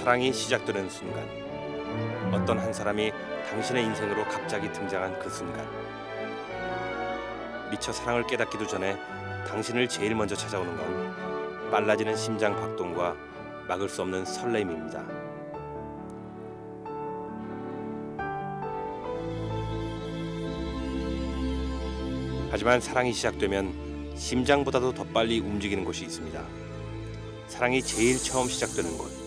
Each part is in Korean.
사랑이 시작되는 순간, 어떤 한 사람이 당신의 인생으로 갑자기 등장한 그 순간, 미처 사랑을 깨닫기도 전에 당신을 제일 먼저 찾아오는 건 빨라지는 심장 박동과 막을 수 없는 설렘입니다. 하지만 사랑이 시작되면 심장보다도 더 빨리 움직이는 곳이 있습니다. 사랑이 제일 처음 시작되는 곳,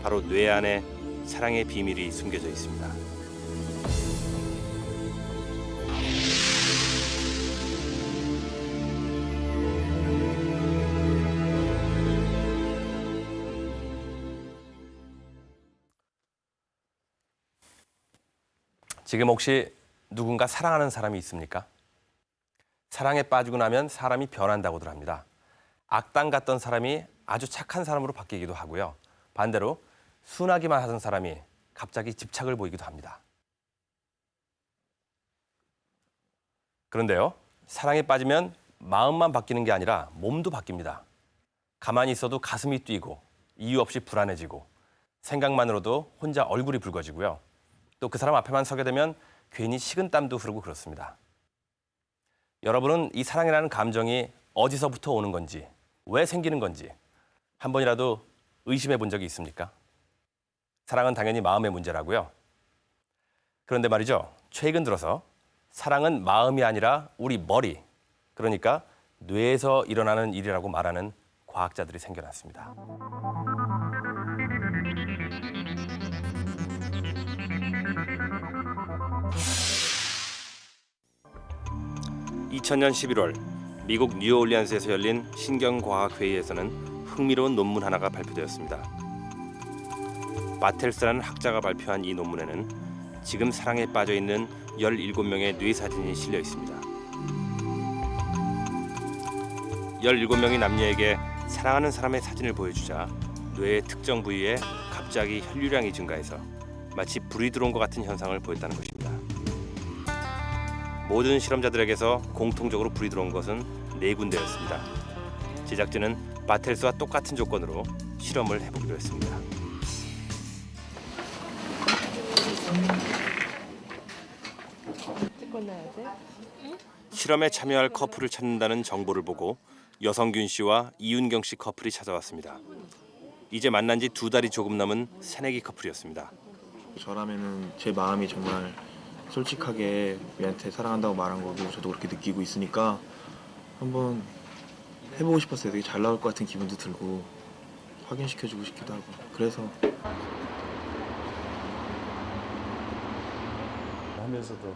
바로 뇌 안에 사랑의 비밀이 숨겨져 있습니다. 지금 혹시 누군가 사랑하는 사람이 있습니까? 사랑에 빠지고 나면 사람이 변한다고들 합니다. 악당 같던 사람이 아주 착한 사람으로 바뀌기도 하고요. 반대로 순하기만 하던 사람이 갑자기 집착을 보이기도 합니다. 그런데요, 사랑에 빠지면 마음만 바뀌는 게 아니라 몸도 바뀝니다. 가만히 있어도 가슴이 뛰고 이유 없이 불안해지고 생각만으로도 혼자 얼굴이 붉어지고요. 또 그 사람 앞에만 서게 되면 괜히 식은땀도 흐르고 그렇습니다. 여러분은 이 사랑이라는 감정이 어디서부터 오는 건지, 왜 생기는 건지 한 번이라도 의심해 본 적이 있습니까? 사랑은 당연히 마음의 문제라고요. 그런데 말이죠, 최근 들어서 사랑은 마음이 아니라 우리 머리, 그러니까 뇌에서 일어나는 일이라고 말하는 과학자들이 생겨났습니다. 2000년 11월 미국 뉴올리언스에서 열린 신경과학회의에서는 흥미로운 논문 하나가 발표되었습니다. 바텔스라는 학자가 발표한 이 논문에는 지금 사랑에 빠져있는 17명의 뇌 사진이 실려 있습니다. 17명의 남녀에게 사랑하는 사람의 사진을 보여주자 뇌의 특정 부위에 갑자기 혈류량이 증가해서 마치 불이 들어온 것 같은 현상을 보였다는 것입니다. 모든 실험자들에게서 공통적으로 불이 들어온 것은 4군데였습니다. 제작진은 바텔스와 똑같은 조건으로 실험을 해보기로 했습니다. 실험에 참여할 커플을 찾는다는 정보를 보고 여성균 씨와 이윤경 씨 커플이 찾아왔습니다. 이제 만난 지 2달이 조금 넘은 새내기 커플이었습니다. 저라면은 제 마음이 정말 솔직하게 얘한테 사랑한다고 말한 거고 저도 그렇게 느끼고 있으니까 한번 해보고 싶었어요. 되게 잘 나올 것 같은 기분도 들고 확인시켜주고 싶기도 하고 그래서 하면서도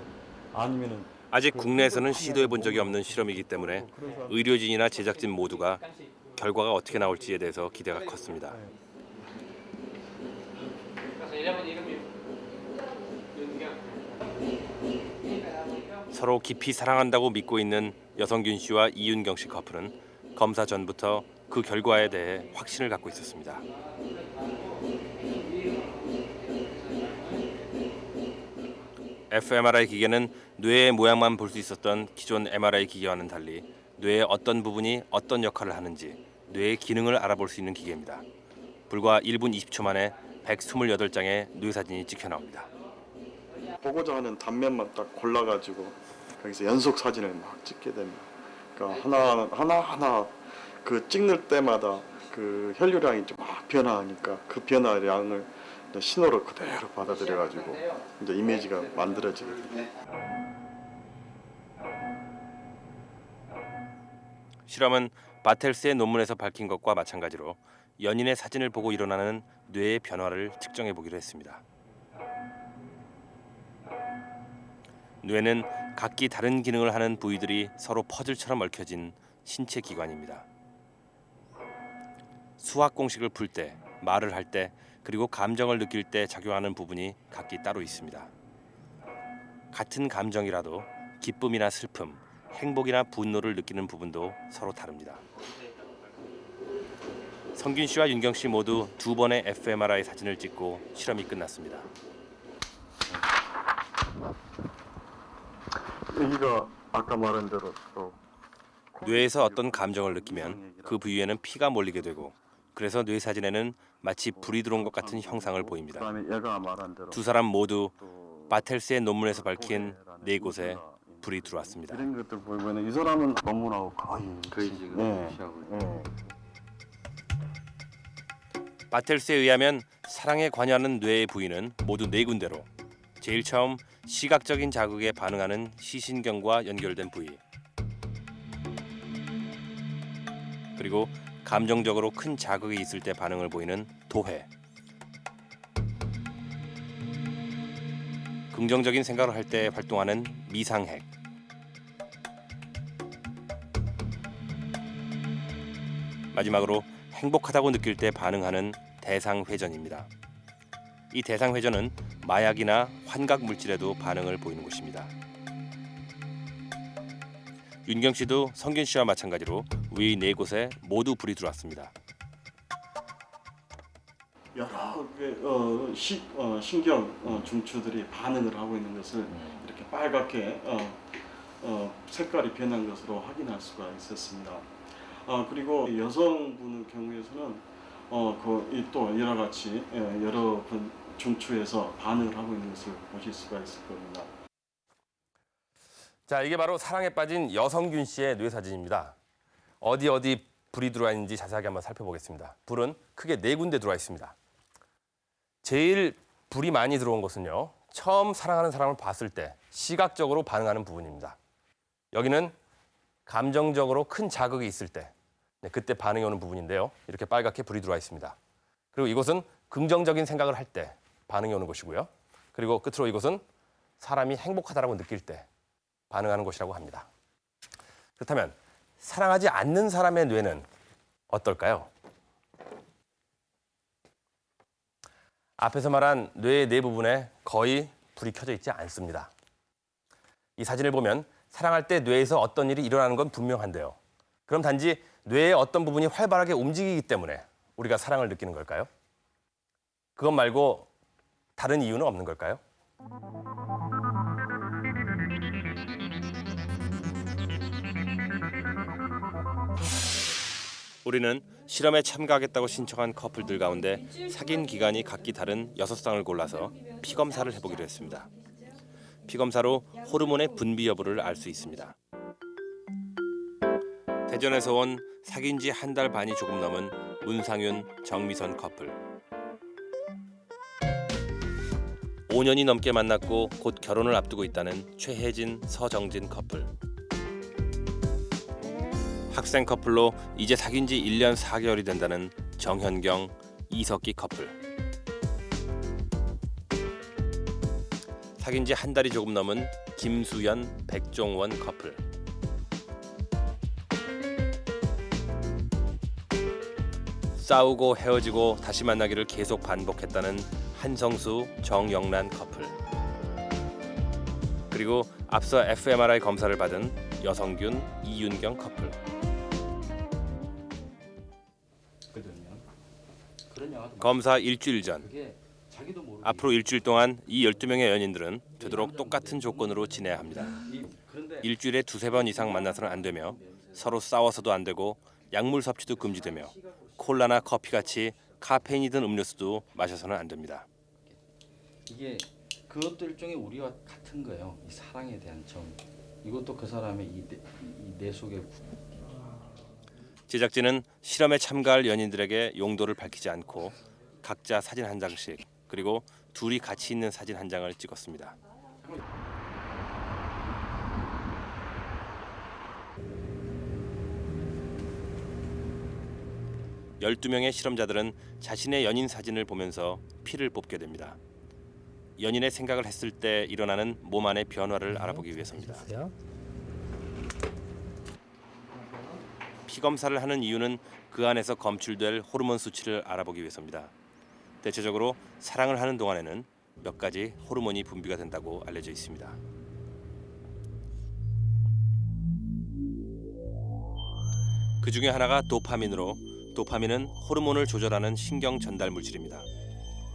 아니면은 아직 국내에서는 시도해 본 적이 없는 실험이기 때문에 의료진이나 제작진 모두가 결과가 어떻게 나올지에 대해서 기대가 컸습니다. 서로 깊이 사랑한다고 믿고 있는 여성균 씨와 이윤경 씨 커플은 검사 전부터 그 결과에 대해 확신을 갖고 있었습니다. fMRI 기계는 뇌의 모양만 볼 수 있었던 기존 MRI 기계와는 달리 뇌의 어떤 부분이 어떤 역할을 하는지 뇌의 기능을 알아볼 수 있는 기계입니다. 불과 1분 20초 만에 128장의 뇌 사진이 찍혀 나옵니다. 보고자 하는 단면만 딱 골라가지고 거기서 연속 사진을 막 찍게 됩니다. 그러니까 하나하나 그 찍는 때마다 그 혈류량이 좀 막 변화하니까 그 변화량을 신호로 그대로 받아들여가지고 이제 이미지가 만들어지게 됩니다. 실험은 바텔스의 논문에서 밝힌 것과 마찬가지로 연인의 사진을 보고 일어나는 뇌의 변화를 측정해 보기로 했습니다. 뇌는 각기 다른 기능을 하는 부위들이 서로 퍼즐처럼 얽혀진 신체 기관입니다. 수학 공식을 풀 때, 말을 할 때, 그리고 감정을 느낄 때 작용하는 부분이 각기 따로 있습니다. 같은 감정이라도 기쁨이나 슬픔, 행복이나 분노를 느끼는 부분도 서로 다릅니다. 성균 씨와 윤경 씨 모두 2번의 fMRI 사진을 찍고 실험이 끝났습니다. 여기가 아까 말한 대로 또 뇌에서 어떤 감정을 느끼면 그 부위에는 피가 몰리게 되고 그래서 뇌 사진에는 마치 불이 들어온 것 같은 형상을 보입니다. 그다음에 얘가 말한 대로 두 사람 모두 또 바텔스의 논문에서 밝힌 네 곳에 불이 들어왔습니다. 이런 것들 보면 이 사람은 논문하고 거의 지금 무시하고 있는. 바텔스에 의하면 사랑에 관여하는 뇌의 부위는 모두 네 군데로 제일 처음 시각적인 자극에 반응하는 시신경과 연결된 부위, 그리고 감정적으로 큰 자극이 있을 때 반응을 보이는 도회, 긍정적인 생각을 할 때 활동하는 미상핵, 마지막으로 행복하다고 느낄 때 반응하는 대상회전입니다. 이 대상회전은 마약이나 환각 물질에도 반응을 보이는 곳입니다. 윤경 씨도 성균 씨와 마찬가지로 위 네 곳에 모두 불이 들어왔습니다. 여러 신경 중추들이 반응을 하고 있는 것을 이렇게 빨갛게 색깔이 변한 것으로 확인할 수가 있었습니다. 그리고 여성분의 경우에서는 또 이와 같이 여러 중추에서 반응을 하고 있는 것을 보실 수가 있을 겁니다. 자, 이게 바로 사랑에 빠진 여성균 씨의 뇌 사진입니다. 어디 불이 들어와 있는지 자세하게 한번 살펴보겠습니다. 불은 크게 네 군데 들어와 있습니다. 제일 불이 많이 들어온 것은요, 처음 사랑하는 사람을 봤을 때 시각적으로 반응하는 부분입니다. 여기는 감정적으로 큰 자극이 있을 때, 그때 반응이 오는 부분인데요. 이렇게 빨갛게 불이 들어와 있습니다. 그리고 이곳은 긍정적인 생각을 할 때 반응이 오는 곳이고요. 그리고 끝으로 이곳은 사람이 행복하다고 느낄 때 반응하는 곳이라고 합니다. 그렇다면 사랑하지 않는 사람의 뇌는 어떨까요? 앞에서 말한 뇌의 네 부분에 거의 불이 켜져 있지 않습니다. 이 사진을 보면 사랑할 때 뇌에서 어떤 일이 일어나는 건 분명한데요. 그럼 단지 뇌의 어떤 부분이 활발하게 움직이기 때문에 우리가 사랑을 느끼는 걸까요? 그것 말고 다른 이유는 없는 걸까요? 우리는 실험에 참가하겠다고 신청한 커플들 가운데 사귄 기간이 각기 다른 6쌍을 골라서 피검사를 해보기로 했습니다. 피검사로 호르몬의 분비 여부를 알 수 있습니다. 대전에서 온 사귄 지 한 달 반이 조금 넘은 문상윤, 정미선 커플. 5년이 넘게 만났고 곧 결혼을 앞두고 있다는 최혜진, 서정진 커플. 학생 커플로 이제 사귄 지 1년 4개월이 된다는 정현경, 이석기 커플. 사귄 지 한 달이 조금 넘은 김수연, 백종원 커플. 싸우고 헤어지고 다시 만나기를 계속 반복했다는 한성수, 정영란 커플. 그리고 앞서 fMRI 검사를 받은 여성균, 이윤경 커플. 검사 일주일 전, 앞으로 일주일 동안 이 12명의 연인들은 되도록 똑같은 조건으로 지내야 합니다. 일주일에 2-3번 이상 만나서는 안 되며 서로 싸워서도 안 되고 약물 섭취도 금지되며 콜라나 커피같이 카페인이 든 음료수도 마셔서는 안 됩니다. 이게 그것도 일종의 우리와 같은 거예요. 이 사랑에 대한 정. 이것도 그 사람의 내 속에. 제작진은 실험에 참가할 연인들에게 용도를 밝히지 않고 각자 사진 한 장씩 그리고 둘이 같이 있는 사진 한 장을 찍었습니다. (12명의) 실험자들은 자신의 연인 사진을 보면서 피를 뽑게 됩니다. 연인의 생각을 했을 때 일어나는 몸 안의 변화를 알아보기 위해서입니다. 피 검사를 하는 이유는 그 안에서 검출될 호르몬 수치를 알아보기 위해서입니다. 대체적으로 사랑을 하는 동안에는 몇 가지 호르몬이 분비가 된다고 알려져 있습니다. 그 중에 하나가 도파민으로, 도파민은 호르몬을 조절하는 신경 전달 물질입니다.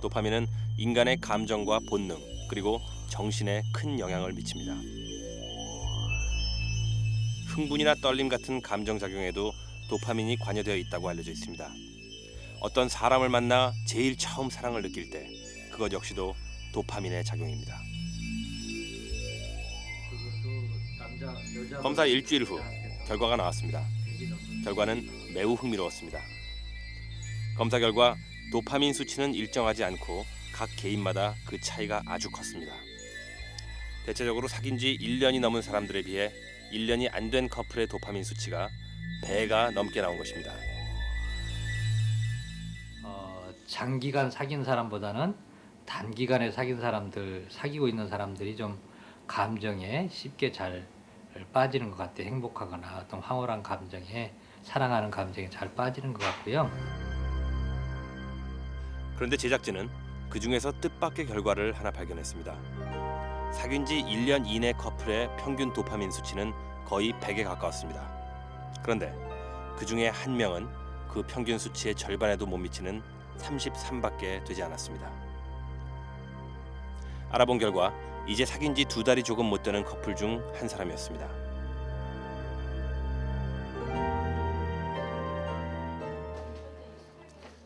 도파민은 인간의 감정과 본능 그리고 정신에 큰 영향을 미칩니다. 흥분이나 떨림 같은 감정 작용에도 도파민이 관여되어 있다고 알려져 있습니다. 어떤 사람을 만나 제일 처음 사랑을 느낄 때 그것 역시도 도파민의 작용입니다. 검사 일주일 후 결과가 나왔습니다. 결과는 매우 흥미로웠습니다. 검사 결과 도파민 수치는 일정하지 않고 각 개인마다 그 차이가 아주 컸습니다. 대체적으로 사귄 지 1년이 넘은 사람들에 비해 1년이 안 된 커플의 도파민 수치가 배가 넘게 나온 것입니다. 장기간 사귄 사람보다는 단기간에 사귀고 있는 사람들이 좀 감정에 쉽게 잘 빠지는 것 같아요. 행복하거나 어떤 황홀한 감정에, 사랑하는 감정에 잘 빠지는 것 같고요. 그런데 제작진은 그 중에서 뜻밖의 결과를 하나 발견했습니다. 사귄 지 1년 이내 커플의 평균 도파민 수치는 거의 100에 가까웠습니다. 그런데 그 중에 한 명은 그 평균 수치의 절반에도 못 미치는 33밖에 되지 않았습니다. 알아본 결과 이제 사귄 지 2달이 조금 못 되는 커플 중 한 사람이었습니다.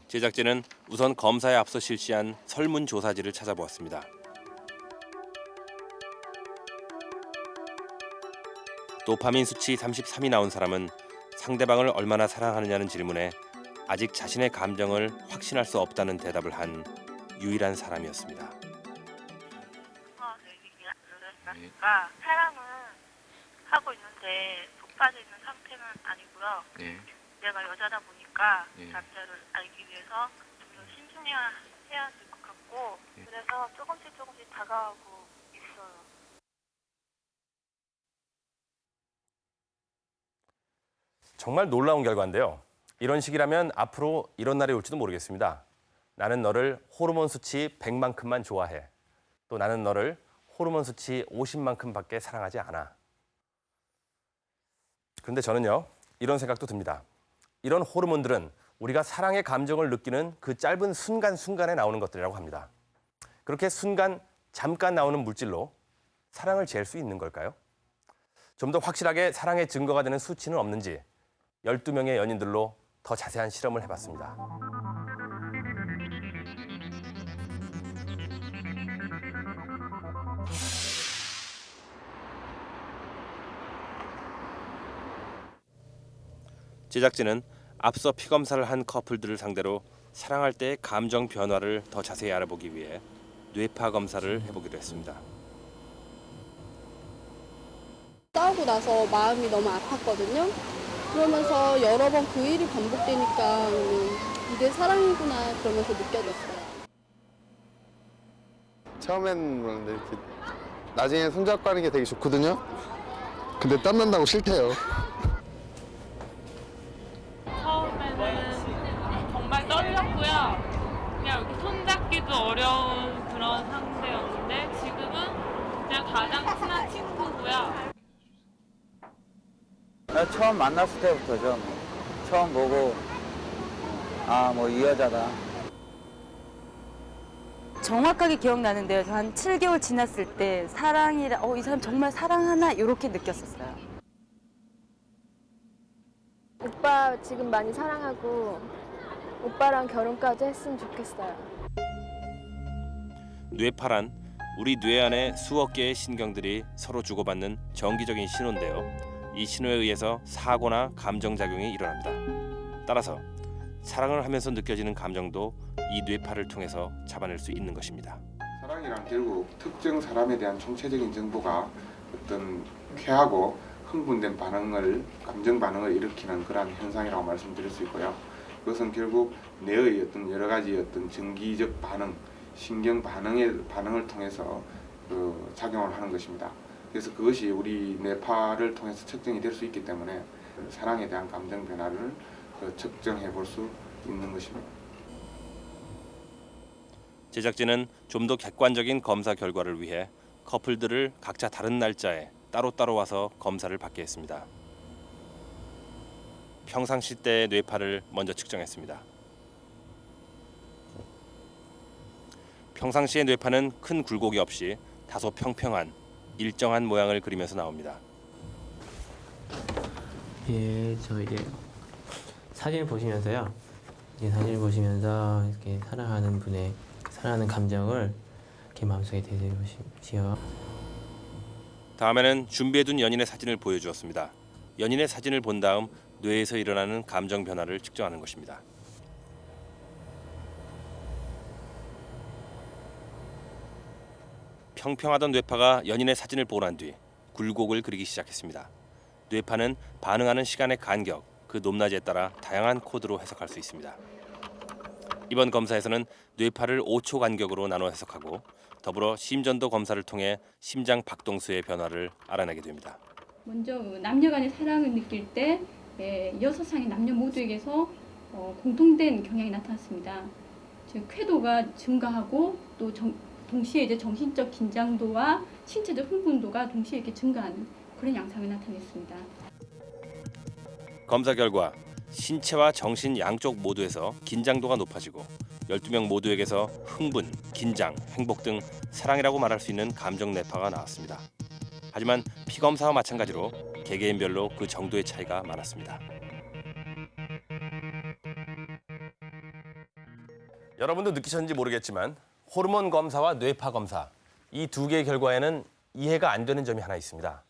제작진은 우선 검사에 앞서 실시한 설문조사지를 찾아보았습니다. 도파민 수치 33이 나온 사람은 상대방을 얼마나 사랑하느냐는 질문에 아직 자신의 감정을 확신할 수 없다는 대답을 한 유일한 사람이었습니다. 그러니까 사랑은 하고 있는데 독빠져 있는 상태는 아니고요. 내가 여자다 보니까 남자를 알기 위해서 좀 더 신중해야 될 것 같고 그래서 조금씩 다가가고 있어요. 정말 놀라운 결과인데요. 이런 식이라면 앞으로 이런 날이 올지도 모르겠습니다. 나는 너를 호르몬 수치 100만큼만 좋아해. 또 나는 너를 호르몬 수치 50만큼밖에 사랑하지 않아. 그런데 저는요, 이런 생각도 듭니다. 이런 호르몬들은 우리가 사랑의 감정을 느끼는 그 짧은 순간순간에 나오는 것들이라고 합니다. 그렇게 잠깐 나오는 물질로 사랑을 잴 수 있는 걸까요? 좀 더 확실하게 사랑의 증거가 되는 수치는 없는지 12명의 연인들로 더 자세한 실험을 해봤습니다. 제작진은 앞서 피검사를 한 커플들을 상대로 사랑할 때의 감정 변화를 더 자세히 알아보기 위해 뇌파 검사를 해보기로 했습니다. 싸우고 나서 마음이 너무 아팠거든요. 그러면서 여러 번 그 일이 반복되니까 이게 사랑이구나 그러면서 느껴졌어요. 처음엔 그런데 이렇게 나중에 손잡고 하는 게 되게 좋거든요. 근데 땀난다고 싫대요. 처음에는 정말 떨렸고요. 그냥 이렇게 손잡기도 어려운 그런 상태였는데 지금은 그냥 가장 친한 친구고요. 처음 만났을 때부터죠. 처음 보고 뭐 이 여자다. 정확하게 기억나는데요. 한 7개월 지났을 때 사랑이라 이 사람 정말 사랑하나 이렇게 느꼈었어요. 오빠 지금 많이 사랑하고 오빠랑 결혼까지 했으면 좋겠어요. 뇌파란 우리 뇌 안에 수억 개의 신경들이 서로 주고받는 정기적인 신호인데요. 이 신호에 의해서 사고나 감정작용이 일어납니다. 따라서 사랑을 하면서 느껴지는 감정도 이 뇌파를 통해서 잡아낼 수 있는 것입니다. 사랑이란 결국 특정 사람에 대한 총체적인 정보가 어떤 쾌하고 흥분된 감정 반응을 일으키는 그러한 현상이라고 말씀드릴 수 있고요. 그것은 결국 뇌의 어떤 여러 가지 어떤 전기적 반응, 신경 반응을 통해서 작용을 하는 것입니다. 그래서 그것이 우리 뇌파를 통해서 측정이 될 수 있기 때문에 사랑에 대한 감정 변화를 측정해 볼 수 있는 것입니다. 제작진은 좀 더 객관적인 검사 결과를 위해 커플들을 각자 다른 날짜에 따로따로 와서 검사를 받게 했습니다. 평상시 때의 뇌파를 먼저 측정했습니다. 평상시의 뇌파는 큰 굴곡이 없이 다소 평평한 일정한 모양을 그리면서 나옵니다. 저 이제 사진을 보시면서요. 이 사진을 보시면서 이렇게 사랑하는 분의 사랑하는 감정을 이렇게 마음속에 되새기시오. 다음에는 준비해둔 연인의 사진을 보여주었습니다. 연인의 사진을 본 다음 뇌에서 일어나는 감정 변화를 측정하는 것입니다. 평평하던 뇌파가 연인의 사진을 보고 난 뒤 굴곡을 그리기 시작했습니다. 뇌파는 반응하는 시간의 간격, 그 높낮이에 따라 다양한 코드로 해석할 수 있습니다. 이번 검사에서는 뇌파를 5초 간격으로 나눠 해석하고 더불어 심전도 검사를 통해 심장 박동수의 변화를 알아내게 됩니다. 먼저 남녀 간의 사랑을 느낄 때 6상의 남녀 모두에게서 공통된 경향이 나타났습니다. 즉 쾌도가 증가하고 또 동시에 이제 정신적 긴장도와 신체적 흥분도가 동시에 이렇게 증가하는 그런 양상이 나타냈습니다. 검사 결과 신체와 정신 양쪽 모두에서 긴장도가 높아지고 12명 모두에게서 흥분, 긴장, 행복 등 사랑이라고 말할 수 있는 감정 뇌파가 나왔습니다. 하지만 피검사와 마찬가지로 개개인별로 그 정도의 차이가 많았습니다. 여러분도 느끼셨는지 모르겠지만 호르몬 검사와 뇌파 검사, 이 두 개의 결과에는 이해가 안 되는 점이 하나 있습니다.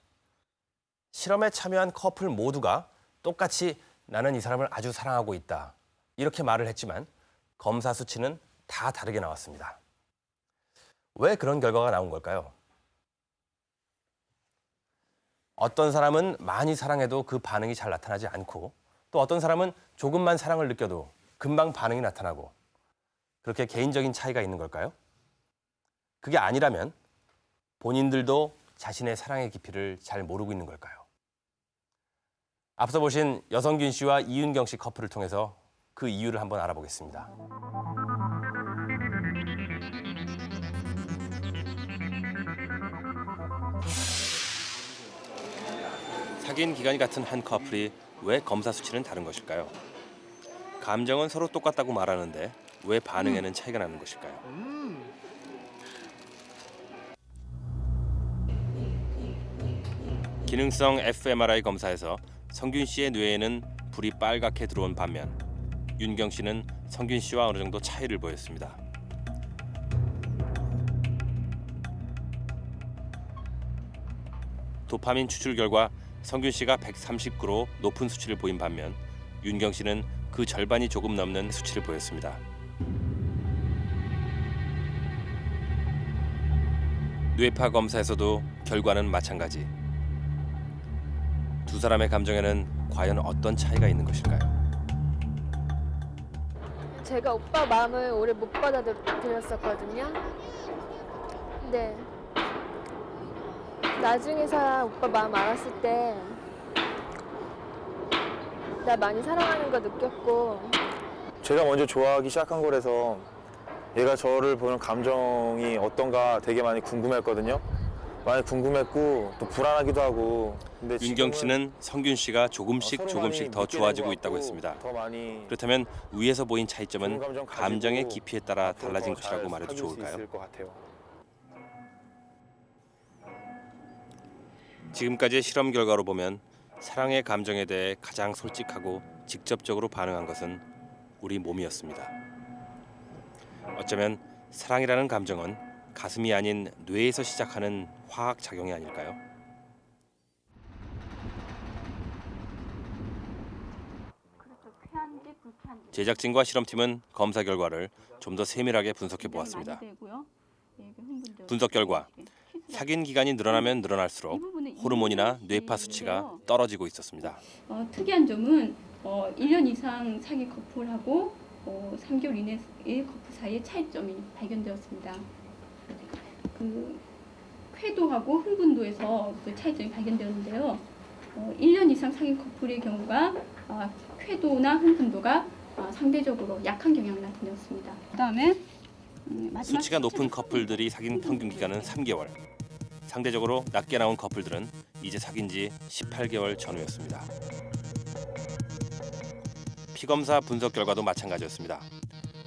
실험에 참여한 커플 모두가 똑같이 나는 이 사람을 아주 사랑하고 있다, 이렇게 말을 했지만 검사 수치는 다 다르게 나왔습니다. 왜 그런 결과가 나온 걸까요? 어떤 사람은 많이 사랑해도 그 반응이 잘 나타나지 않고, 또 어떤 사람은 조금만 사랑을 느껴도 금방 반응이 나타나고, 그렇게 개인적인 차이가 있는 걸까요? 그게 아니라면 본인들도 자신의 사랑의 깊이를 잘 모르고 있는 걸까요? 앞서 보신 여성균 씨와 이윤경 씨 커플을 통해서 그 이유를 한번 알아보겠습니다. 사귄 기간이 같은 한 커플이 왜 검사 수치는 다른 것일까요? 감정은 서로 똑같다고 말하는데 왜 반응에는 차이가 나는 것일까요? 기능성 fMRI 검사에서 성균 씨의 뇌에는 불이 빨갛게 들어온 반면 윤경 씨는 성균 씨와 어느 정도 차이를 보였습니다. 도파민 추출 결과 성균 씨가 139로 높은 수치를 보인 반면 윤경 씨는 그 절반이 조금 넘는 수치를 보였습니다. 뇌파 검사에서도 결과는 마찬가지. 두 사람의 감정에는 과연 어떤 차이가 있는 것일까요? 제가 오빠 마음을 오래 못 받아들였었거든요. 근데 나중에서야 오빠 마음 알았을 때 나 많이 사랑하는 거 느꼈고, 제가 먼저 좋아하기 시작한 거라서 얘가 저를 보는 감정이 어떤가 되게 많이 궁금했거든요. 많이 궁금했고 또 불안하기도 하고. 근데 윤경 씨는 성균 씨가 조금씩 더 좋아지고 있다고 했습니다. 그렇다면 위에서 보인 차이점은 감정의 깊이에 따라 달라진 것이라고 말해도 좋을까요? 지금까지의 실험 결과로 보면 사랑의 감정에 대해 가장 솔직하고 직접적으로 반응한 것은 우리 몸이었습니다. 어쩌면 사랑이라는 감정은 가슴이 아닌 뇌에서 시작하는 화학 작용이 아닐까요? 제작진과 실험팀은 검사 결과를 좀 더 세밀하게 분석해 보았습니다. 분석 결과 사귄 기간이 늘어나면 늘어날수록 호르몬이나 뇌파 수치가 떨어지고 있었습니다. 특이한 점은 1년 이상 사귄 커플하고 3개월 이내의 커플 사이의 차이점이 발견되었습니다. 그 쾌도하고 흥분도에서 그 차이점이 발견되었는데요. 1년 이상 사귄 커플의 경우가 쾌도나 흥분도가 상대적으로 약한 경향을 나타내었습니다. 그다음에 수치가 높은 커플들이 사귄 평균 기간은 3개월. 상대적으로 낮게 나온 커플들은 이제 사귄 지 18개월 전후였습니다. 피검사 분석 결과도 마찬가지였습니다.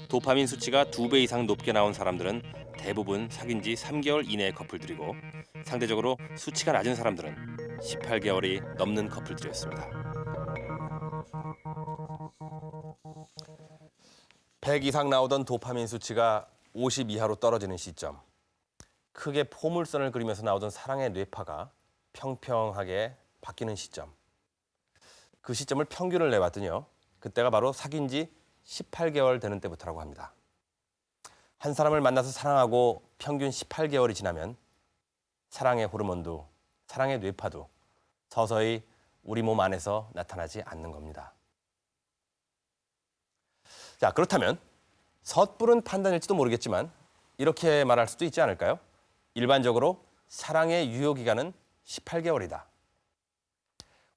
도파민 수치가 2배 이상 높게 나온 사람들은 대부분 사귄 지 3개월 이내의 커플들이고 상대적으로 수치가 낮은 사람들은 18개월이 넘는 커플들이었습니다. 100 이상 나오던 도파민 수치가 50 이하로 떨어지는 시점. 크게 포물선을 그리면서 나오던 사랑의 뇌파가 평평하게 바뀌는 시점. 그 시점을 평균을 내봤더니요. 그때가 바로 사귄 지 18개월 되는 때부터라고 합니다. 한 사람을 만나서 사랑하고 평균 18개월이 지나면 사랑의 호르몬도, 사랑의 뇌파도 서서히 우리 몸 안에서 나타나지 않는 겁니다. 자, 그렇다면 섣부른 판단일지도 모르겠지만 이렇게 말할 수도 있지 않을까요? 일반적으로 사랑의 유효기간은 18개월이다.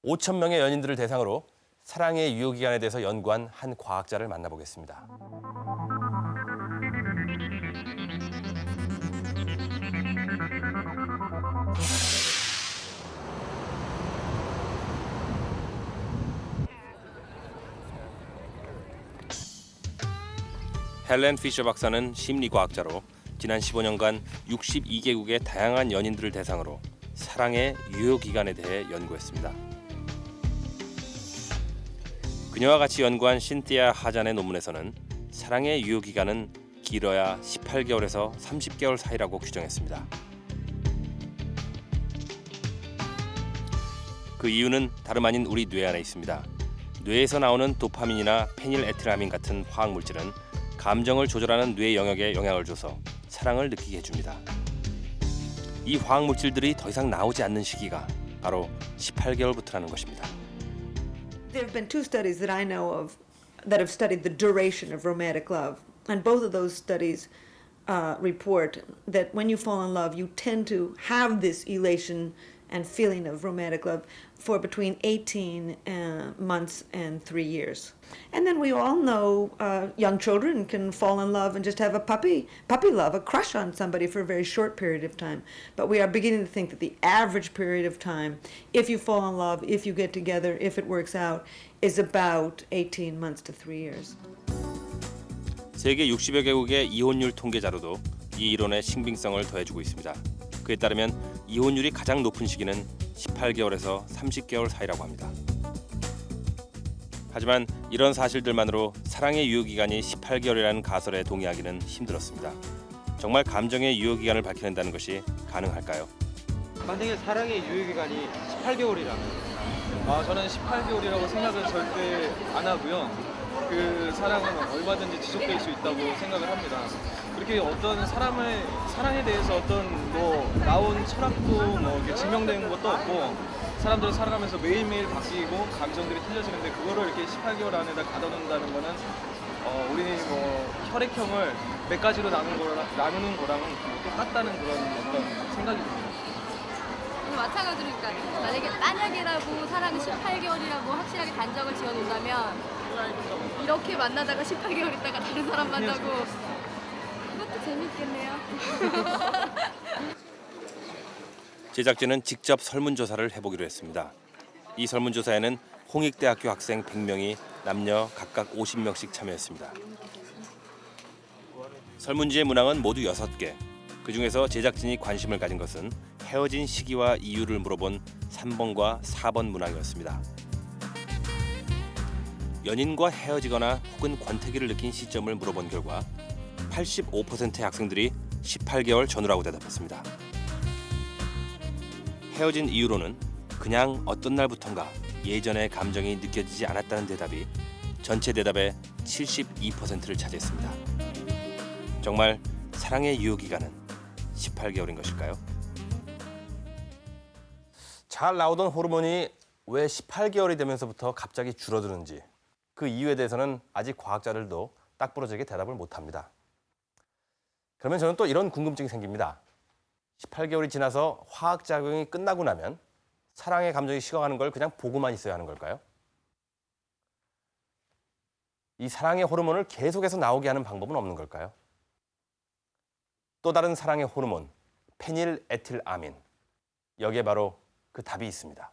5,000명의 연인들을 대상으로 사랑의 유효기간에 대해서 연구한 한 과학자를 만나보겠습니다. 헬렌 피셔 박사는 심리과학자로 지난 15년간 62개국의 다양한 연인들을 대상으로 사랑의 유효기간에 대해 연구했습니다. 그녀와 같이 연구한 신티아 하잔의 논문에서는 사랑의 유효기간은 길어야 18개월에서 30개월 사이라고 규정했습니다. 그 이유는 다름 아닌 우리 뇌 안에 있습니다. 뇌에서 나오는 도파민이나 페닐에틸아민 같은 화학물질은 감정을 조절하는 뇌 영역에 영향을 줘서 사랑을 느끼게 해줍니다. 이 화학물질들이 더 이상 나오지 않는 시기가 바로 18개월부터라는 것입니다. There have been two studies that I know of that have studied the duration of romantic love. And both of those studies report that when you fall in love, you tend to have this elation and feeling of romantic love for between 18 months and 3 years. And then we all know young children can fall in love and just have a puppy love, a crush on somebody for a very short period of time. But we are beginning to think that the average period of time, if you fall in love, if you get together, if it works out, is about 18 months to 3 years. 세계 60여 개국의 이혼율 통계 자료도 이 이론의 신빙성을 더해주고 있습니다. 그에 따르면 이혼율이 가장 높은 시기는 18개월에서 30개월 사이라고 합니다. 하지만 이런 사실들만으로 사랑의 유효기간이 18개월이라는 가설에 동의하기는 힘들었습니다. 정말 감정의 유효기간을 밝혀낸다는 것이 가능할까요? 만약에 사랑의 유효기간이 18개월이라면 저는 18개월이라고 생각은 절대 안 하고요. 그 사랑은 얼마든지 지속될 수 있다고 생각을 합니다. 그렇게 어떤 사랑에 대해서 어떤 나온 철학도 이렇게 증명된 것도 없고 사람들은 살아가면서 매일매일 바뀌고 감정들이 틀려지는데 그거를 이렇게 18개월 안에다 가둬놓는다는 거는 우리 혈액형을 몇 가지로 나누는 거랑은 똑같다는 그런 어떤 생각이 듭니다. 마찬가지니까 만약에 만약이라고 사랑이 18개월이라고 확실하게 단정을 지어놓는다면 이렇게 만나다가 18개월 있다가 다른 사람 만나고 그것도 재밌겠네요. 제작진은 직접 설문조사를 해보기로 했습니다. 이 설문조사에는 홍익대학교 학생 100명이 남녀 각각 50명씩 참여했습니다. 설문지의 문항은 모두 6개. 그중에서 제작진이 관심을 가진 것은 헤어진 시기와 이유를 물어본 3번과 4번 문항이었습니다. 연인과 헤어지거나 혹은 권태기를 느낀 시점을 물어본 결과 85%의 학생들이 18개월 전후라고 대답했습니다. 헤어진 이유로는 그냥 어떤 날부턴가 예전의 감정이 느껴지지 않았다는 대답이 전체 대답의 72%를 차지했습니다. 정말 사랑의 유효기간은 18개월인 것일까요? 잘 나오던 호르몬이 왜 18개월이 되면서부터 갑자기 줄어드는지 그 이유에 대해서는 아직 과학자들도 딱 부러지게 대답을 못합니다. 그러면 저는 또 이런 궁금증이 생깁니다. 18개월이 지나서 화학작용이 끝나고 나면 사랑의 감정이 식어가는 걸 그냥 보고만 있어야 하는 걸까요? 이 사랑의 호르몬을 계속해서 나오게 하는 방법은 없는 걸까요? 또 다른 사랑의 호르몬, 페닐에틸아민. 여기에 바로 그 답이 있습니다.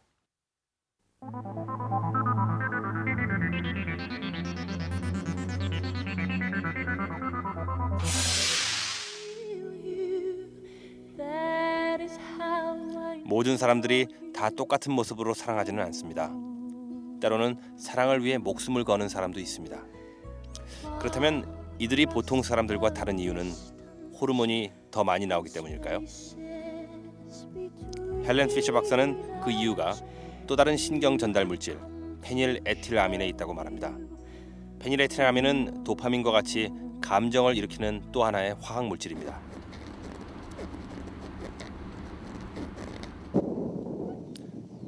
모든 사람들이 다 똑같은 모습으로 사랑하지는 않습니다. 때로는 사랑을 위해 목숨을 거는 사람도 있습니다. 그렇다면 이들이 보통 사람들과 다른 이유는 호르몬이 더 많이 나오기 때문일까요? 헬렌 피셔 박사는 그 이유가 또 다른 신경 전달 물질 페닐에틸아민에 있다고 말합니다. 페닐에틸아민은 도파민과 같이 감정을 일으키는 또 하나의 화학 물질입니다.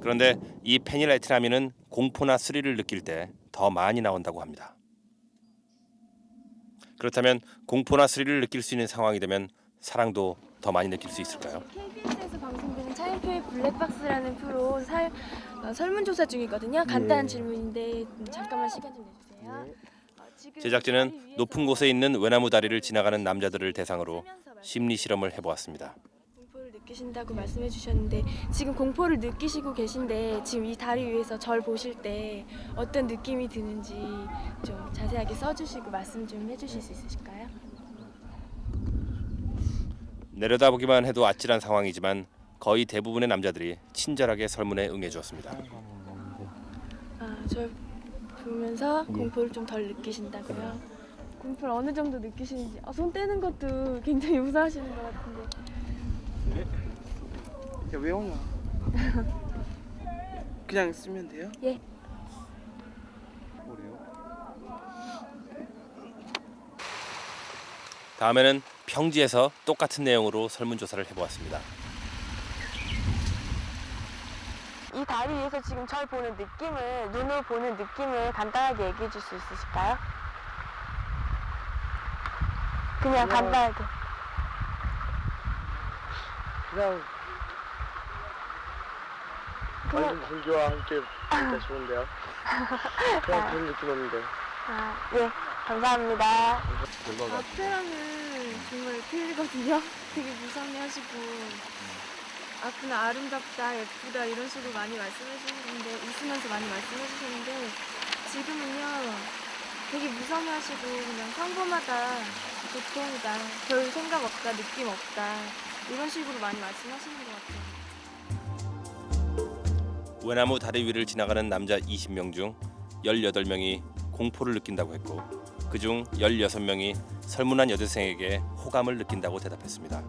그런데 이 페닐에틸아민은 공포나 스릴을 느낄 때 더 많이 나온다고 합니다. 그렇다면 공포나 스릴을 느낄 수 있는 상황이 되면 사랑도 더 많이 느낄 수 있을까요? KBS에서 방송되는 차인표의 블랙박스라는 프로 설문조사 중이거든요. 간단한 질문인데 잠깐만 시간 좀 내주세요. 제작진은 높은 곳에 있는 외나무 다리를 지나가는 남자들을 대상으로 심리 실험을 해보았습니다. 공포를 느끼신다고 말씀해 주셨는데 지금 공포를 느끼시고 계신데 지금 이 다리 위에서 절 보실 때 어떤 느낌이 드는지 좀 자세하게 써주시고 말씀 좀 해주실 수 있으실까요? 내려다보기만 해도 아찔한 상황이지만 거의 대부분의 남자들이 친절하게 설문에 응해주었습니다. 저 보면서 공포를 좀 덜 느끼신다고요? 공포를 어느 정도 느끼시는지 손 떼는 것도 굉장히 무서워하시는 것 같은데. 야, 왜 오냐? 그냥 쓰면 돼요? 예. 다음에는 평지에서 똑같은 내용으로 설문조사를 해보았습니다. 이 다리 위에서 지금 절 보는 느낌을, 눈을 보는 느낌을 간단하게 얘기해 줄 수 있으실까요? 그냥 간단하게. 그냥 완전 공기와 함께 진짜 좋은데요? 그냥 그런 느낌인데. 예, 감사합니다. 앞에라는 정말 틀리거든요. 되게 무성의하시고 앞은 아름답다, 예쁘다 이런 식으로 많이 말씀해 주시는데 웃으면서 많이 말씀해 주시는데 지금은요 되게 무성의하시고 그냥 평범하다, 보통이다, 별 생각 없다, 느낌 없다 이런 식으로 많이 말씀하시는 것 같아요. 외나무 다리 위를 지나가는 남자 20명 중 18명이 공포를 느낀다고 했고 그중 16명이 설문한 여대생에게 호감을 느낀다고 대답했습니다.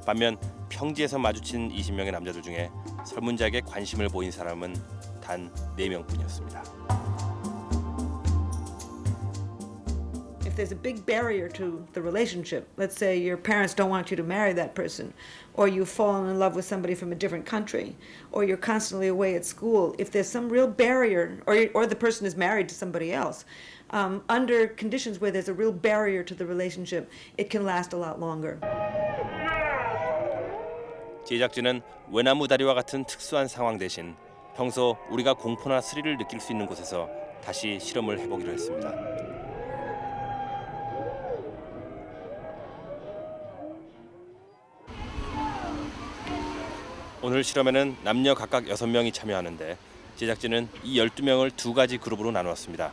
반면 평지에서 마주친 20명의 남자들 중에 설문자에게 관심을 보인 사람은 단 4명뿐이었습니다. If there's a big barrier to the relationship, let's say your parents don't want you to marry that person, or you've fallen in love with somebody from a different country, or you're constantly away at school, if there's some real barrier, or the person is married to somebody else, under conditions where there's a real barrier to the relationship, it can last a lot longer. 제작진은 외나무 다리와 같은 특수한 상황 대신 평소 우리가 공포나 스릴을 느낄 수 있는 곳에서 다시 실험을 해보기로 했습니다. 오늘 실험에는 남녀 각각 6명이 참여하는데 제작진은 이 12명을 두 가지 그룹으로 나누었습니다.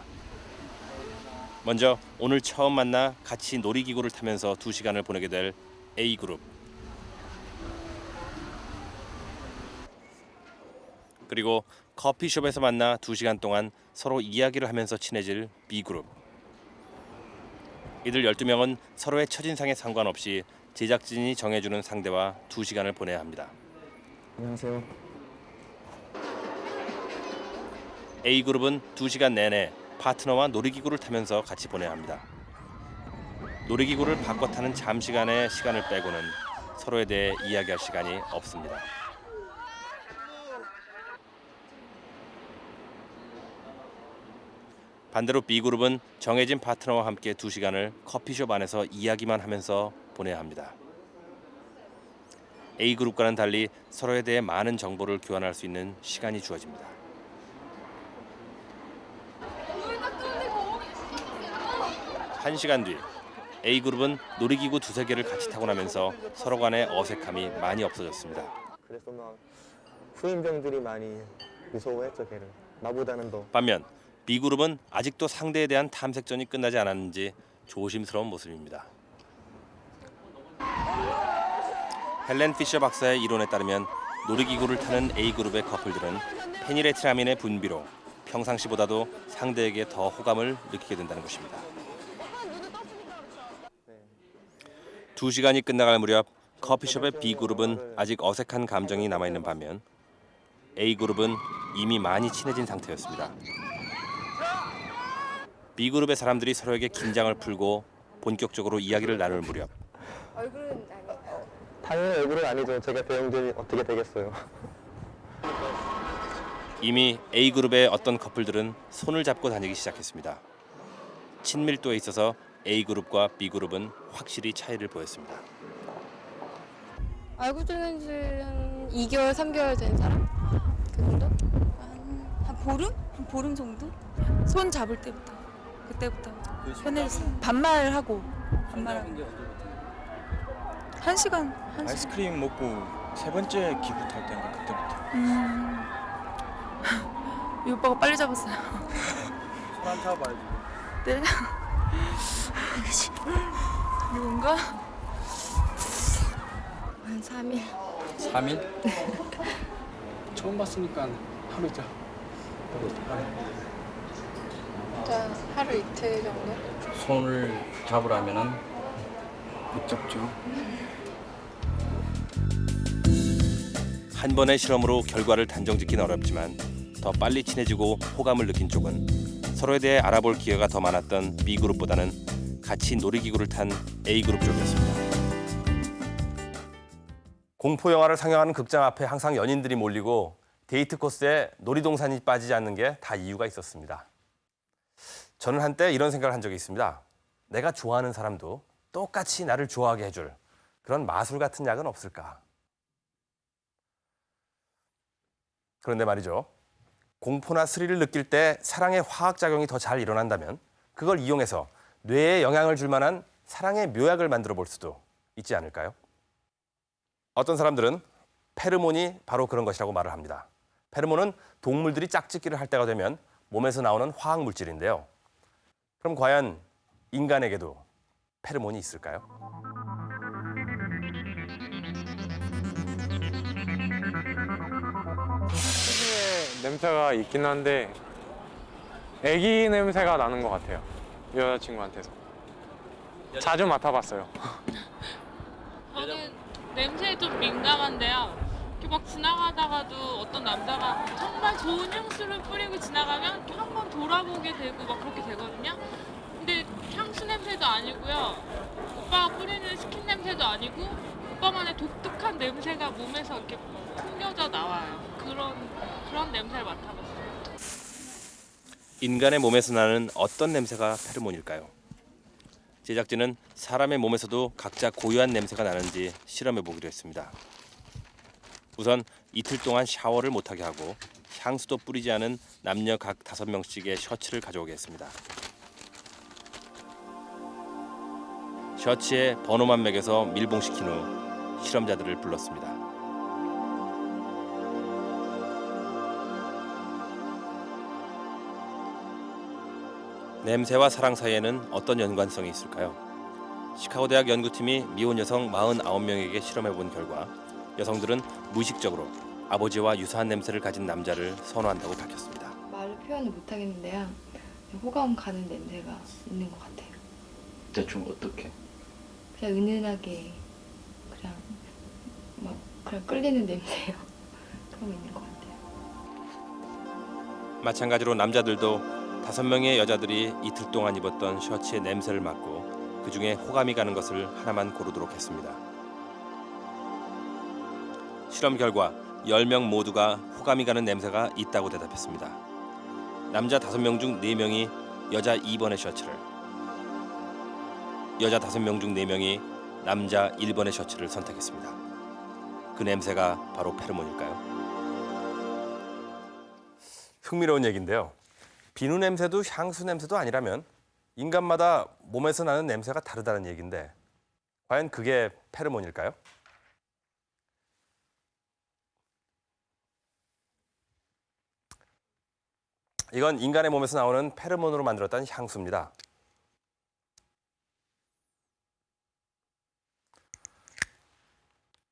먼저 오늘 처음 만나 같이 놀이기구를 타면서 2시간을 보내게 될 A그룹, 그리고 커피숍에서 만나 2시간 동안 서로 이야기를 하면서 친해질 B그룹. 이들 12명은 서로의 첫인상에 상관없이 제작진이 정해주는 상대와 2시간을 보내야 합니다. 안녕하세요. A그룹은 2시간 내내 파트너와 놀이기구를 타면서 같이 보내야 합니다. 놀이기구를 바꿔 타는 잠시간의 시간을 빼고는 서로에 대해 이야기할 시간이 없습니다. 반대로 B그룹은 정해진 파트너와 함께 2시간을 커피숍 안에서 이야기만 하면서 보내야 합니다. A그룹과는 달리 서로에 대해 많은 정보를 교환할 수 있는 시간이 주어집니다. 한 시간 뒤 A그룹은 놀이기구 2-3개를 같이 타고 나면서 서로 간의 어색함이 많이 없어졌습니다. 그래서 막 후임병들이 많이 무서워했죠, 걔를. 나보다는 더. 반면 B그룹은 아직도 상대에 대한 탐색전이 끝나지 않았는지 조심스러운 모습입니다. 헬렌 피셔 박사의 이론에 따르면 놀이기구를 타는 A그룹의 커플들은 페닐에틸아민의 분비로 평상시보다도 상대에게 더 호감을 느끼게 된다는 것입니다. 2시간이 끝나갈 무렵 커피숍의 B그룹은 아직 어색한 감정이 남아있는 반면 A그룹은 이미 많이 친해진 상태였습니다. B그룹의 사람들이 서로에게 긴장을 풀고 본격적으로 이야기를 나눌 무렵 얼굴은 아니에요. 당연히 얼굴은 아니죠. 제가 배용준이 어떻게 되겠어요. 이미 A그룹의 어떤 커플들은 손을 잡고 다니기 시작했습니다. 친밀도에 있어서 A그룹과 B그룹은 확실히 차이를 보였습니다. 알고 지낸 지 한 2개월, 3개월 된 사람? 그 정도? 한 보름? 한 보름 정도? 손 잡을 때부터. 그때부터 편해졌어요. 반말하고. 1시간. 아이스크림 먹고 세 번째 기구 탈 때인가 그때부터. 이 오빠가 빨리 잡았어요. 손 잡아야지. 네. 이건가? 한 3일. 3일? 처음 봤으니까 하루죠. 진짜 하루 이틀 정도? 손을 잡으라면은 못 잡죠. 한 번의 실험으로 결과를 단정짓기는 어렵지만 더 빨리 친해지고 호감을 느낀 쪽은 서로에 대해 알아볼 기회가 더 많았던 B그룹보다는 같이 놀이기구를 탄 A그룹 쪽이었습니다. 공포 영화를 상영하는 극장 앞에 항상 연인들이 몰리고 데이트 코스에 놀이동산이 빠지지 않는 게 다 이유가 있었습니다. 저는 한때 이런 생각을 한 적이 있습니다. 내가 좋아하는 사람도 똑같이 나를 좋아하게 해줄 그런 마술 같은 약은 없을까? 그런데 말이죠. 공포나 스릴을 느낄 때 사랑의 화학작용이 더 잘 일어난다면 그걸 이용해서 뇌에 영향을 줄 만한 사랑의 묘약을 만들어 볼 수도 있지 않을까요? 어떤 사람들은 페르몬이 바로 그런 것이라고 말을 합니다. 페르몬은 동물들이 짝짓기를 할 때가 되면 몸에서 나오는 화학 물질인데요. 그럼 과연 인간에게도 페르몬이 있을까요? 냄새가 있긴 한데 애기 냄새가 나는 것 같아요. 여자친구한테서. 자주 맡아봤어요. 저는 냄새에 좀 민감한데요. 이렇게 막 지나가다가도 어떤 남자가 정말 좋은 향수를 뿌리고 지나가면 이렇게 한 번 돌아보게 되고 막 그렇게 되거든요. 근데 향수 냄새도 아니고요. 오빠가 뿌리는 스킨 냄새도 아니고 오빠만의 독특한 냄새가 몸에서 이렇게 풍겨져 나와요. 그런 냄새를 맡아봤어요. 인간의 몸에서 나는 어떤 냄새가 페르몬일까요? 제작진은 사람의 몸에서도 각자 고유한 냄새가 나는지 실험해 보기로 했습니다. 우선 이틀 동안 샤워를 못하게 하고 향수도 뿌리지 않은 남녀 각 5명씩의 셔츠를 가져오게 했습니다. 셔츠에 번호만 매겨서 밀봉시킨 후 실험자들을 불렀습니다. 냄새와 사랑 사이에는 어떤 연관성이 있을까요? 시카고 대학 연구팀이 미혼 여성 49명에게 실험해본 결과 여성들은 무의식적으로 아버지와 유사한 냄새를 가진 남자를 선호한다고 밝혔습니다. 말로 표현을 못하겠는데요. 호감 가는 냄새가 있는 것 같아요. 대충 어떻게? 그냥 은은하게 그냥 끌리는 냄새요. 그런 거 있는 것 같아요. 마찬가지로 남자들도 5명의 여자들이 이틀 동안 입었던 셔츠의 냄새를 맡고 그 중에 호감이 가는 것을 하나만 고르도록 했습니다. 실험 결과 10명 모두가 호감이 가는 냄새가 있다고 대답했습니다. 남자 5명 중 4명이 여자 2번의 셔츠를, 여자 5명 중 4명이 남자 1번의 셔츠를 선택했습니다. 그 냄새가 바로 페로몬일까요? 흥미로운 얘기인데요. 비누 냄새도 향수 냄새도 아니라면 인간마다 몸에서 나는 냄새가 다르다는 얘기인데 과연 그게 페로몬일까요? 이건 인간의 몸에서 나오는 페로몬으로 만들었다는 향수입니다.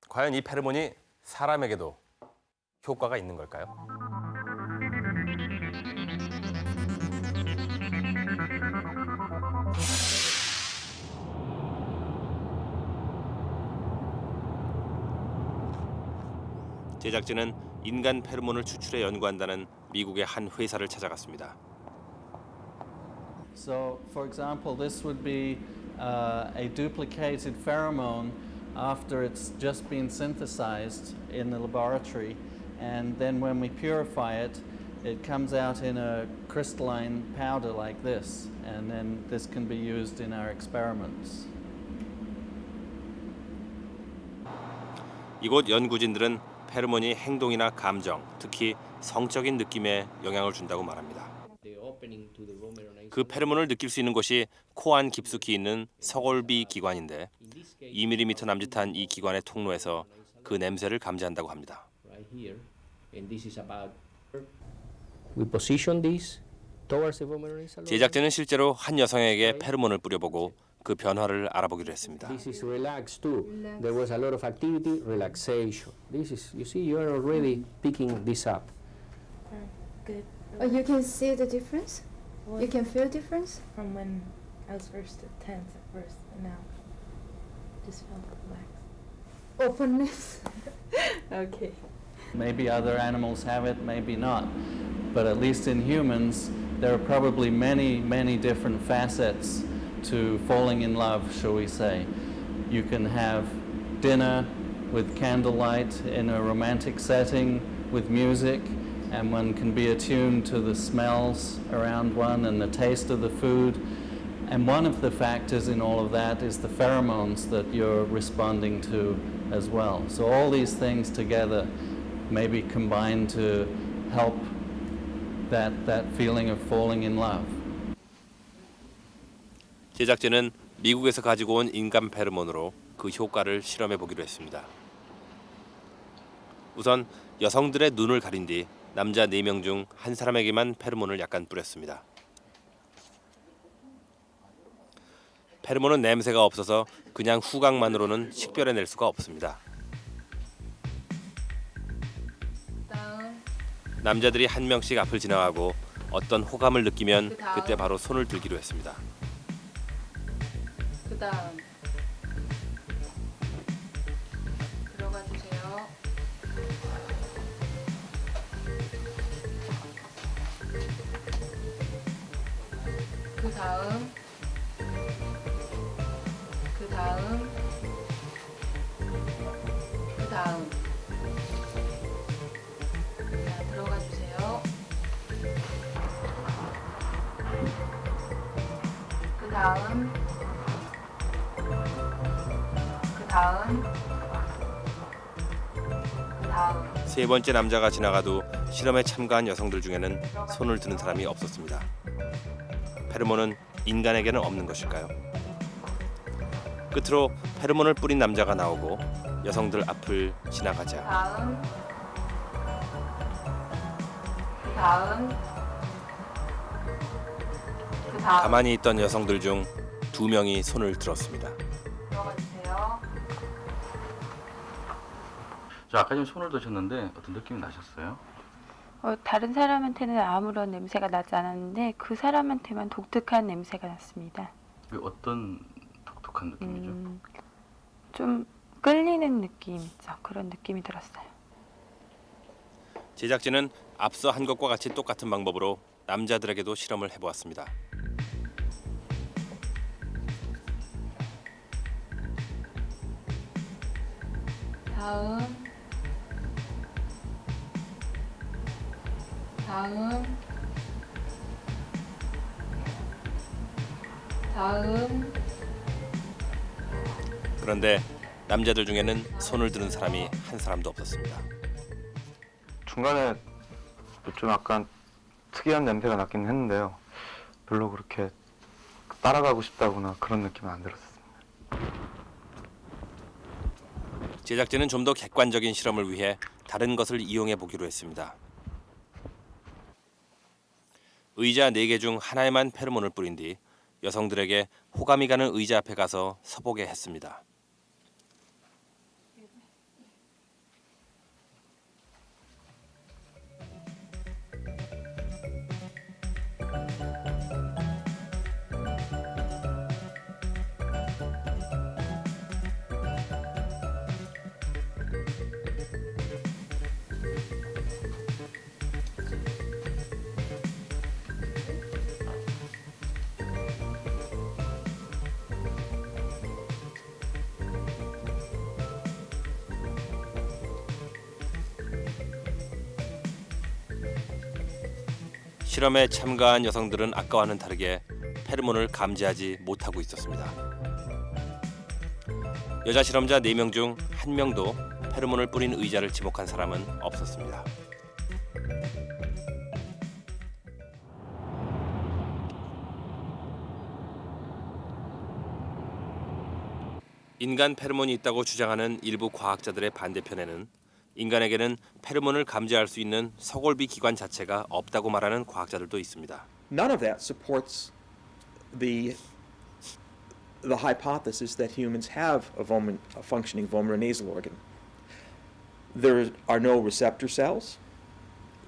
과연 이 페로몬이 사람에게도 효과가 있는 걸까요? 제작진은 인간 페로몬을 추출해 연구한다는 미국의 한 회사를 찾아갔습니다. So, for example, this would be a duplicated pheromone after it's just been synthesized in the laboratory, and then when we purify it, it comes out in a crystalline powder like this, and then this can be used in our experiments. 이곳 연구진들은 페로몬이 행동이나 감정, 특히 성적인 느낌에 영향을 준다고 말합니다. 그 페로몬을 느낄 수 있는 곳이 코 안 깊숙이 있는 서골비 기관인데 2mm 남짓한 이 기관의 통로에서 그 냄새를 감지한다고 합니다. 제작진은 실제로 한 여성에게 페로몬을 뿌려보고 그 변화를 알아보기로 했습니다. This is relaxed too. There was a lot of activity, relaxation. This is, you see, you are already picking this up. Good. You can see the difference? Well, You can feel difference? from when I was first tense at first, and now just feel relaxed. Openness. Okay. Maybe other animals have it, maybe not. But at least in humans, there are probably many, many different facets to falling in love, shall we say. You can have dinner with candlelight in a romantic setting with music, and one can be attuned to the smells around one and the taste of the food. And one of the factors in all of that is the pheromones that you're responding to as well. So all these things together maybe combine to help that feeling of falling in love. 제작진은 미국에서 가지고 온 인간 페로몬으로 그 효과를 실험해 보기로 했습니다. 우선 여성들의 눈을 가린 뒤 남자 4명 중 한 사람에게만 페로몬을 약간 뿌렸습니다. 페로몬은 냄새가 없어서 그냥 후각만으로는 식별해낼 수가 없습니다. 남자들이 한 명씩 앞을 지나가고 어떤 호감을 느끼면 그때 바로 손을 들기로 했습니다. 그다음 들어가 주세요. 그다음 자, 들어가 주세요. 그다음 3번째 남자가 지나가도 실험에 참가한 여성들 중에는 손을 드는 사람이 없었습니다. 페로몬은 인간에게는 없는 것일까요? 끝으로 페로몬을 뿌린 남자가 나오고 여성들 앞을 지나가자 가만히 있던 여성들 중 2명이 손을 들었습니다. 자, 아까 전에 손을 드셨는데 어떤 느낌이 나셨어요? 다른 사람한테는 아무런 냄새가 나지 않았는데 그 사람한테만 독특한 냄새가 났습니다. 어떤 독특한 느낌이죠? 좀 끌리는 느낌 있죠. 그런 느낌이 들었어요. 제작진은 앞서 한 것과 같이 똑같은 방법으로 남자들에게도 실험을 해보았습니다. 다음 그런데 남자들 중에는 손을 드는 사람이 한 사람도 없었습니다. 중간에 좀 약간 특이한 냄새가 나긴 했는데요. 별로 그렇게 따라가고 싶다거나 그런 느낌은 안 들었습니다. 제작진은 좀 더 객관적인 실험을 위해 다른 것을 이용해 보기로 했습니다. 의자 4개 중 하나에만 페로몬을 뿌린 뒤 여성들에게 호감이 가는 의자 앞에 가서 서보게 했습니다. 실험에 참가한 여성들은 아까와는 다르게 페르몬을 감지하지 못하고 있었습니다. 여자 실험자 4명 중 1명도 페르몬을 뿌린 의자를 지목한 사람은 없었습니다. 인간 페르몬이 있다고 주장하는 일부 과학자들의 반대편에는 인간에게는 페르몬을 감지할 수 있는 서골비 기관 자체가 없다고 말하는 과학자들도 있습니다. None of that supports the hypothesis that humans have a functioning vomeronasal organ. There are no receptor cells.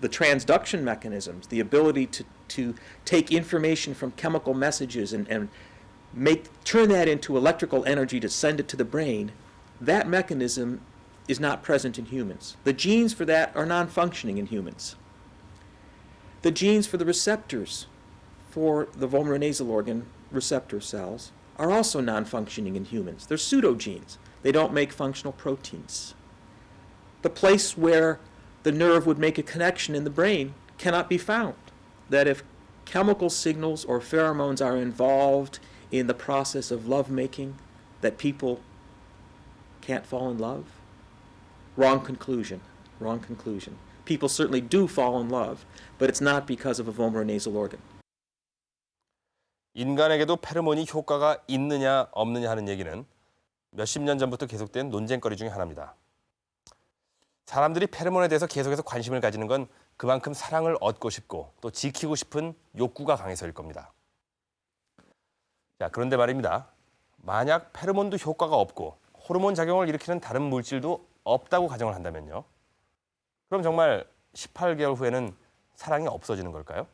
The transduction mechanisms, the ability to take information from chemical messages and turn that into electrical energy to send it to the brain, that mechanism is not present in humans. The genes for that are non-functioning in humans. The genes for the receptors for the vomeronasal organ receptor cells are also non-functioning in humans. They're pseudogenes. They don't make functional proteins. The place where the nerve would make a connection in the brain cannot be found. That if chemical signals or pheromones are involved in the process of lovemaking, that people can't fall in love? Wrong conclusion. Wrong conclusion. People certainly do fall in love, but it's not because of a vomeronasal organ. 인간에게도 페로몬이 효과가 있느냐 없느냐 하는 얘기는 몇십 년 전부터 계속된 논쟁거리 중에 하나입니다. 사람들이 페로몬에 대해서 계속해서 관심을 가지는 건 그만큼 사랑을 얻고 싶고 또 지키고 싶은 욕구가 강해서일 겁니다. 자, 그런데 말입니다. 만약 페로몬도 효과가 없고 호르몬 작용을 일으키는 다른 물질도 없다고 가정을 한다면요. 그럼 정말 18개월 후에는 사랑이 없어지는 걸까요?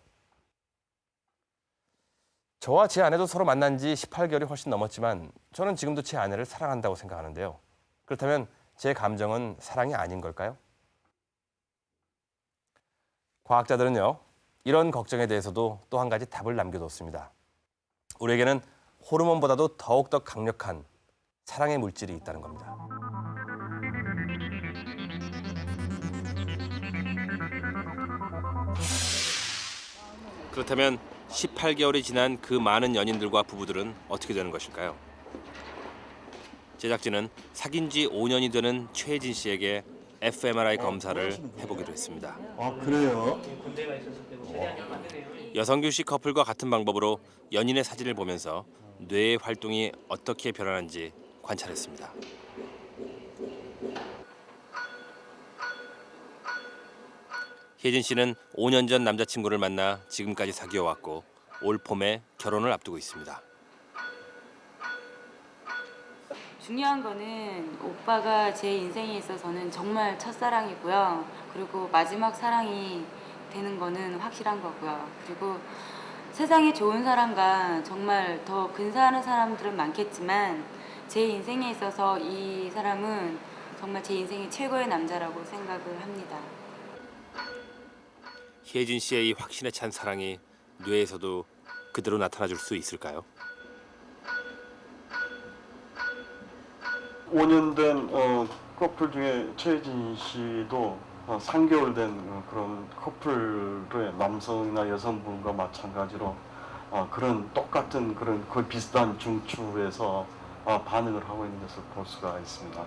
저와 제 아내도 서로 만난 지 18개월이 훨씬 넘었지만 저는 지금도 제 아내를 사랑한다고 생각하는데요. 그렇다면 제 감정은 사랑이 아닌 걸까요? 과학자들은요, 이런 걱정에 대해서도 또 한 가지 답을 남겨뒀습니다. 우리에게는 호르몬보다도 더욱더 강력한 사랑의 물질이 있다는 겁니다. 그렇다면 18개월이 지난 그 많은 연인들과 부부들은 어떻게 되는 것일까요? 제작진은 사귄 지 5년이 되는 최혜진 씨에게 fMRI 검사를 해보기로 했습니다. 아, 그래요? 여성균 씨 커플과 같은 방법으로 연인의 사진을 보면서 뇌의 활동이 어떻게 변하는지 관찰했습니다. 혜진 씨는 5년 전 남자친구를 만나 지금까지 사귀어왔고 올 봄에 결혼을 앞두고 있습니다. 중요한 거는 오빠가 제 인생에 있어서는 정말 첫사랑이고요. 그리고 마지막 사랑이 되는 거는 확실한 거고요. 그리고 세상에 좋은 사람과 정말 더 근사하는 사람들은 많겠지만 제 인생에 있어서 이 사람은 정말 제 인생의 최고의 남자라고 생각을 합니다. 혜진 씨의 이 확신에 찬 사랑이 뇌에서도 그대로 나타나 줄 수 있을까요? 5년 된 커플 중에 최혜진 씨도 3개월 된 그런 커플의 남성이나 여성분과 마찬가지로 그런 똑같은 그런 거의 비슷한 중추에서 반응을 하고 있는 것을 볼 수가 있습니다.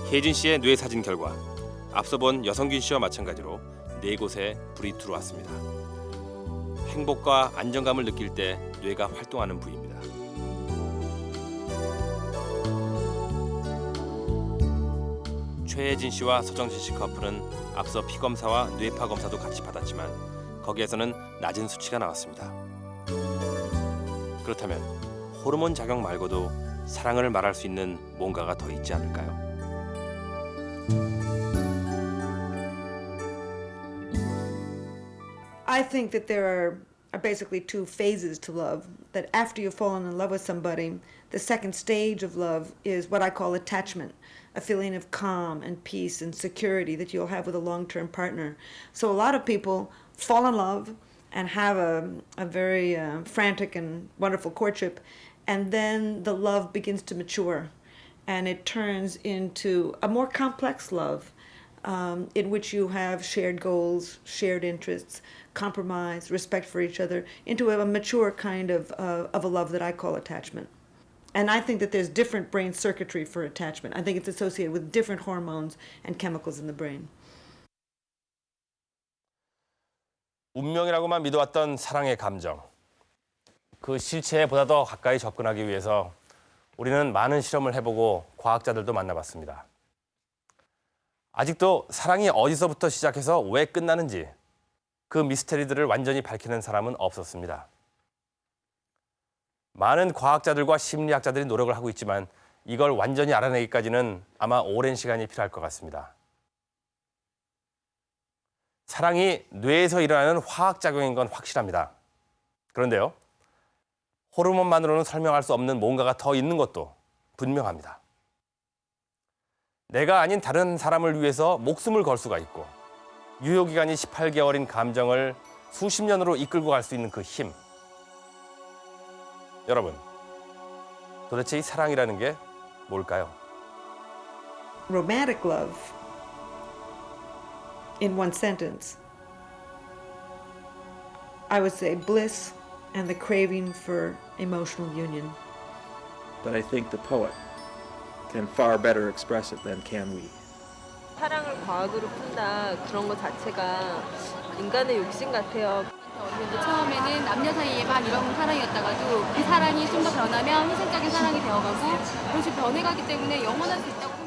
혜진 씨의 뇌 사진 결과 앞서 본 여성균 씨와 마찬가지로 4곳에 불이 들어왔습니다. 행복과 안정감을 느낄 때 뇌가 활동하는 부위입니다. 최혜진 씨와 서정진 씨 커플은 앞서 피검사와 뇌파 검사도 같이 받았지만 거기에서는 낮은 수치가 나왔습니다. 그렇다면 호르몬 작용 말고도 사랑을 말할 수 있는 뭔가가 더 있지 않을까요? I think that there are basically two phases to love. That after you've fallen in love with somebody, the second stage of love is what I call attachment, a feeling of calm and peace and security that you'll have with a long-term partner. So a lot of people fall in love and have a very frantic and wonderful courtship, and then the love begins to mature, and it turns into a more complex love. in which you have shared goals, shared interests, compromise, respect for each other, into a mature kind of a love that I call attachment. And I think that there's different brain circuitry for attachment. I think it's associated with different hormones and chemicals in the brain. 운명이라고만 믿어왔던 사랑의 감정. 그 실체에 보다 더 가까이 접근하기 위해서 우리는 많은 실험을 해보고 과학자들도 만나봤습니다. 아직도 사랑이 어디서부터 시작해서 왜 끝나는지 그 미스테리들을 완전히 밝히는 사람은 없었습니다. 많은 과학자들과 심리학자들이 노력을 하고 있지만 이걸 완전히 알아내기까지는 아마 오랜 시간이 필요할 것 같습니다. 사랑이 뇌에서 일어나는 화학작용인 건 확실합니다. 그런데요, 호르몬만으로는 설명할 수 없는 뭔가가 더 있는 것도 분명합니다. 내가 아닌 다른 사람을 위해서 목숨을 걸 수가 있고 유효기간이 18개월인 감정을 수십 년으로 이끌고 갈 수 있는 그 힘. 여러분, 도대체 이 사랑이라는 게 뭘까요? Romantic love, in one sentence, I would say bliss and the craving for emotional union. But I think the poet can far better express it than can we. 사랑을 과학으로 푼다 그런 것 자체가 인간의 욕심 같아요. 처음에는 남녀 사이에만 이런 사랑이었다가도 그 사랑이 좀 더 변하면 희생적인 사랑이 되어가고 그런 식으로 변해가기 때문에 영원할 수 있다고